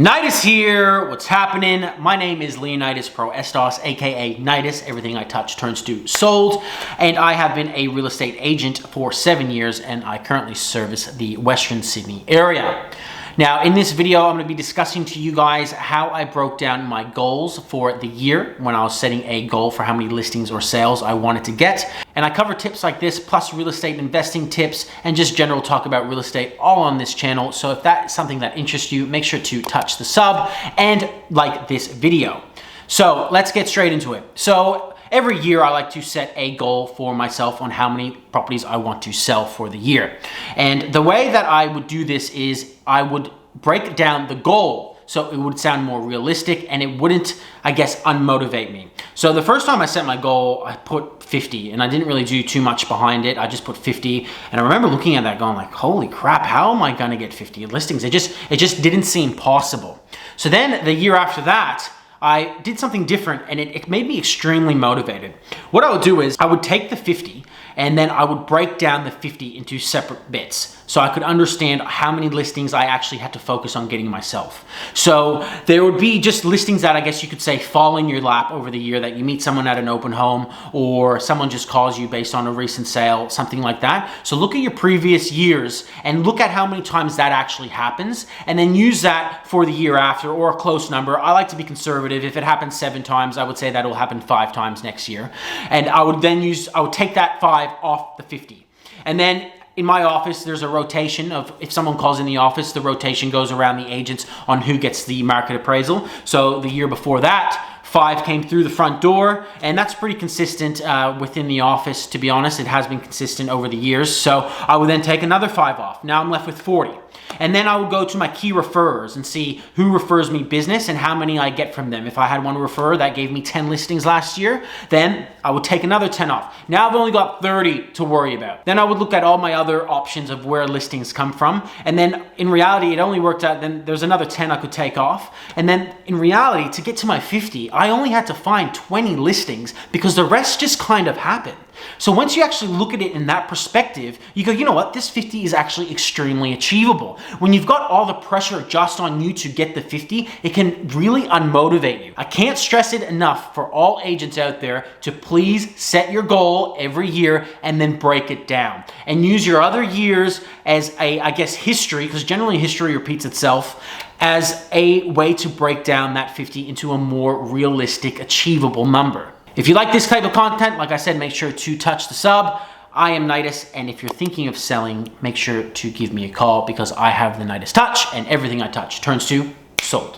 Leonidas here, what's happening? My name is Leonidas Pro Estos, aka Nidus. Everything I touch turns to sold. And I have been a real estate agent for 7 years and I currently service the Western Sydney area. Now, in this video, I'm going to be discussing to you guys how I broke down my goals for the year when I was setting a goal for how many listings or sales I wanted to get. And I cover tips like this, plus real estate investing tips, and just general talk about real estate all on this channel. So if that's something that interests you, make sure to touch the sub and like this video. So let's get straight into it. So every year I like to set a goal for myself on how many properties I want to sell for the year. And the way that I would do this is I would break down the goal so it would sound more realistic and it wouldn't, I guess, unmotivate me. So the first time I set my goal, I put 50 and I didn't really do too much behind it. I just put 50 and I remember looking at that going like, holy crap, how am I gonna get 50 listings? It just didn't seem possible. So then the year after that, I did something different and it made me extremely motivated. What I would do is I would take the 50 and then I would break down the 50 into separate bits so I could understand how many listings I actually had to focus on getting myself. So there would be just listings that I guess you could say fall in your lap over the year, that you meet someone at an open home or someone just calls you based on a recent sale, something like that. So look at your previous years and look at how many times that actually happens and then use that for the year after or a close number. I like to be conservative. If it happens 7 times, I would say that will happen 5 times next year. And I would take that 5 off the 50. And then in my office, there's a rotation of, if someone calls in the office, the rotation goes around the agents on who gets the market appraisal. So the year before that, 5 came through the front door, and that's pretty consistent within the office. To be honest, it has been consistent over the years. So I would then take another 5 off. Now I'm left with 40. And then I would go to my key referrers and see who refers me business and how many I get from them. If I had one referrer that gave me 10 listings last year, then I would take another 10 off. Now I've only got 30 to worry about. Then I would look at all my other options of where listings come from. And then in reality, it only worked out, then there's another 10 I could take off. And then in reality, to get to my 50, I only had to find 20 listings because the rest just kind of happened. So once you actually look at it in that perspective, you go, you know what, this 50 is actually extremely achievable. When you've got all the pressure just on you to get the 50, it can really unmotivate you. I can't stress it enough for all agents out there to please set your goal every year and then break it down. And use your other years as I guess, history, because generally history repeats itself, as a way to break down that 50 into a more realistic, achievable number. If you like this type of content, like I said, make sure to touch the sub. I am Nidus, and if you're thinking of selling, make sure to give me a call because I have the Nidus touch and everything I touch turns to sold.